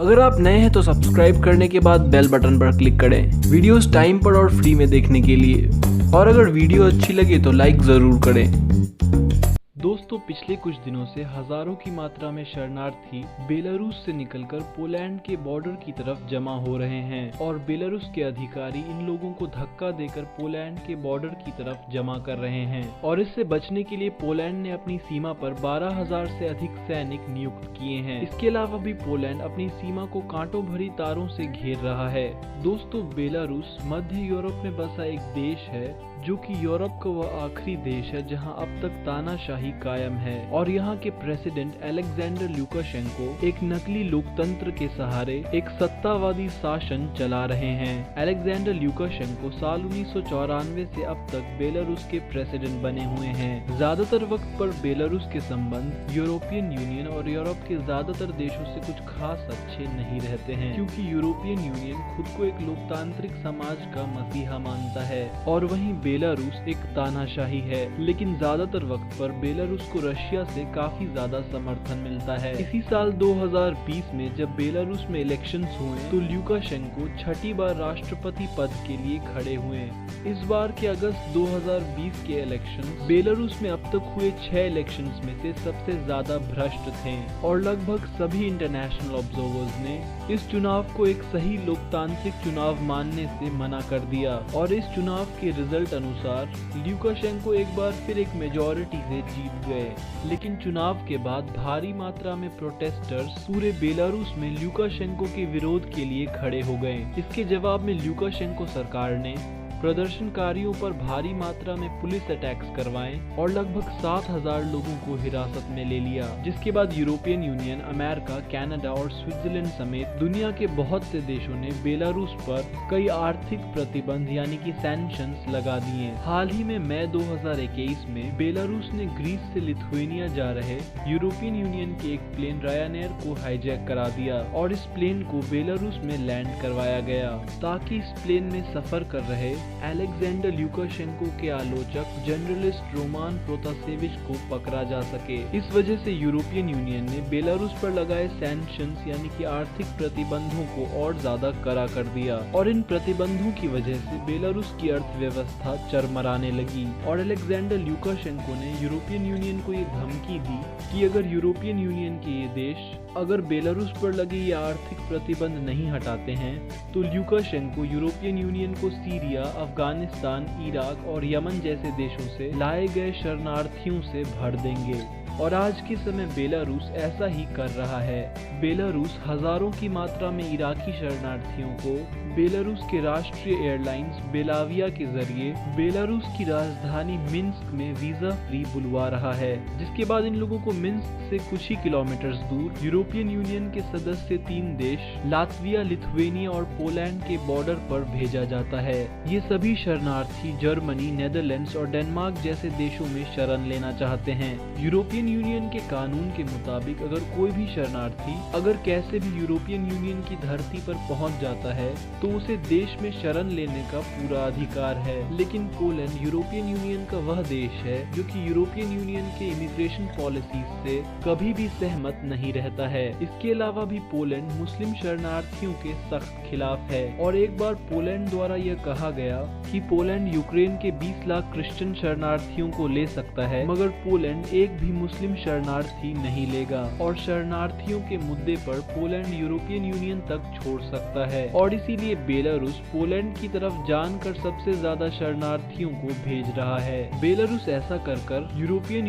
अगर आप नए हैं तो सब्सक्राइब करने के बाद बेल बटन पर क्लिक करें वीडियोस टाइम पर और फ्री में देखने के लिए। और अगर वीडियो अच्छी लगे तो लाइक ज़रूर करें। दोस्तों, पिछले कुछ दिनों से हजारों की मात्रा में शरणार्थी बेलारूस से निकलकर पोलैंड के बॉर्डर की तरफ जमा हो रहे हैं और बेलारूस के अधिकारी इन लोगों को धक्का देकर पोलैंड के बॉर्डर की तरफ जमा कर रहे हैं। और इससे बचने के लिए पोलैंड ने अपनी सीमा पर 12,000 से अधिक सैनिक नियुक्त किए हैं। इसके अलावा भी पोलैंड अपनी सीमा को कांटों भरी तारों से घेर रहा है। दोस्तों, बेलारूस मध्य यूरोप में बसा एक देश है जो कि यूरोप का वह आखिरी देश है जहां अब तक तानाशाही कायम है और यहां के प्रेसिडेंट अलेक्जेंडर लुकाशेंको एक नकली लोकतंत्र के सहारे एक सत्तावादी शासन चला रहे हैं। अलेक्जेंडर लुकाशेंको साल 1994 से अब तक बेलारूस के प्रेसिडेंट बने हुए हैं। ज्यादातर वक्त पर बेलारूस के संबंध यूरोपियन यूनियन और यूरोप के ज्यादातर देशों से कुछ खास अच्छे नहीं रहते हैं, क्योंकि यूरोपियन यूनियन खुद को एक लोकतांत्रिक समाज का मसीहा मानता है और वहीं बेलारूस एक तानाशाही है। लेकिन ज्यादातर वक्त पर बेलारूस को रशिया से काफी ज्यादा समर्थन मिलता है। इसी साल 2020 में जब बेलारूस में इलेक्शंस हुए तो लुकाशेंको छठी बार राष्ट्रपति पद के लिए खड़े हुए। इस बार के अगस्त 2020 के इलेक्शंस बेलारूस में अब तक हुए 6 इलेक्शंस में से सबसे ज्यादा भ्रष्ट थे और लगभग सभी इंटरनेशनल ऑब्जर्वर्स ने इस चुनाव को एक सही लोकतांत्रिक चुनाव मानने से मना कर दिया। और इस चुनाव के रिजल्ट अनुसार लुकाशेंको एक बार फिर एक मेजॉरिटी से जीत गए। लेकिन चुनाव के बाद भारी मात्रा में प्रोटेस्टर्स पूरे बेलारूस में लुकाशेंको के विरोध के लिए खड़े हो गए। इसके जवाब में लुकाशेंको सरकार ने प्रदर्शनकारियों पर भारी मात्रा में पुलिस अटैक्स करवाए और लगभग 7,000 लोगों को हिरासत में ले लिया। जिसके बाद यूरोपियन यूनियन, अमेरिका, कनाडा और स्विट्जरलैंड समेत दुनिया के बहुत से देशों ने बेलारूस पर कई आर्थिक प्रतिबंध यानी कि सैंक्शंस लगा दिए। हाल ही में मई 2021 में बेलारूस ने ग्रीस से लिथुआनिया जा रहे यूरोपियन यूनियन के एक प्लेन रायनेयर को हाईजैक करा दिया और इस प्लेन को बेलारूस में लैंड करवाया गया ताकि इस प्लेन में सफर कर रहे अलेक्जेंडर लुकाशेंको के आलोचक जर्नलिस्ट रोमान प्रोतासेविच को पकड़ा जा सके। इस वजह से यूरोपियन यूनियन ने बेलारूस पर लगाए सैंक्शंस यानी कि आर्थिक प्रतिबंधों को और ज्यादा कड़ा कर दिया और इन प्रतिबंधों की वजह से बेलारूस की अर्थव्यवस्था चरमराने लगी। और अलेक्जेंडर लुकाशेंको ने यूरोपियन यूनियन को ये धमकी दी कि अगर यूरोपियन यूनियन के ये देश अगर बेलारूस पर लगे ये आर्थिक प्रतिबंध नहीं हटाते हैं तो लुकाशेंको यूरोपियन यूनियन को सीरिया, अफगानिस्तान, इराक और यमन जैसे देशों से लाए गए शरणार्थियों से भर देंगे। और आज के समय बेलारूस ऐसा ही कर रहा है। बेलारूस हजारों की मात्रा में इराकी शरणार्थियों को बेलारूस के राष्ट्रीय एयरलाइंस बेलाविया के जरिए बेलारूस की राजधानी मिन्स्क में वीजा फ्री बुलवा रहा है। जिसके बाद इन लोगों को मिन्स्क से कुछ ही किलोमीटर दूर यूरोपियन यूनियन के सदस्य 3 देश लातविया, लिथुआनिया और पोलैंड के बॉर्डर पर भेजा जाता है। ये सभी शरणार्थी जर्मनी, नेदरलैंड्स और डेनमार्क जैसे देशों में शरण लेना चाहते हैं। यूरोपियन यूनियन के कानून के मुताबिक अगर कोई भी शरणार्थी अगर कैसे भी यूरोपियन यूनियन की धरती पर पहुंच जाता है तो उसे देश में शरण लेने का पूरा अधिकार है। लेकिन पोलैंड यूरोपियन यूनियन का वह देश है जो कि यूरोपियन यूनियन के इमिग्रेशन पॉलिसीज से कभी भी सहमत नहीं रहता है। इसके अलावा भी पोलैंड मुस्लिम शरणार्थियों के सख्त खिलाफ है और एक बार पोलैंड द्वारा यह कहा गया कि पोलैंड यूक्रेन के 20 लाख क्रिश्चियन शरणार्थियों को ले सकता है, मगर पोलैंड एक भी मुस्लिम शरणार्थी नहीं लेगा और शरणार्थियों के मुद्दे पर पोलैंड यूरोपियन यूनियन तक छोड़ सकता है। और इसीलिए बेलारूस पोलैंड की तरफ जानकर सबसे ज्यादा शरणार्थियों को भेज रहा है। बेलारूस ऐसा कर यूरोपियन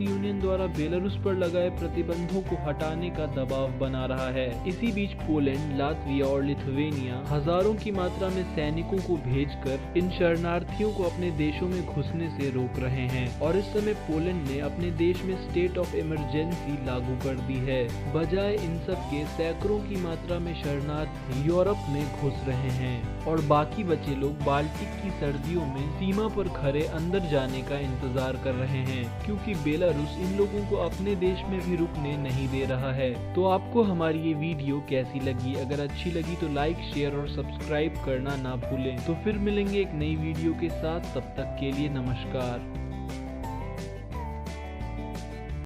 यूनियन द्वारा बेलारूस पर लगाए प्रतिबंधों को हटाने का दबाव बना रहा है। इसी बीच पोलैंड, लातविया और लिथुआनिया हजारों की मात्रा में सैनिकों को भेजकर इन शरणार्थियों को अपने देशों में घुसने से रोक रहे हैं। और इस समय पोलैंड ने अपने देश में स्टेट ऑफ इमरजेंसी लागू कर दी है। बजाय इन सब के सैकड़ों की मात्रा में शरणार्थी यूरोप में घुस रहे हैं और बाकी बचे लोग बाल्टिक की सर्दियों में सीमा पर खड़े अंदर जाने का इंतजार कर रहे हैं, क्योंकि बेलारूस इन लोगों को अपने देश में भी रुकने नहीं दे रहा है। तो आपको हमारी ये वीडियो कैसी लगी? अगर अच्छी लगी तो लाइक, शेयर और सब्सक्राइब करना ना भूलें। तो फिर मिलेंगे एक नई वीडियो के साथ, तब तक के लिए नमस्कार।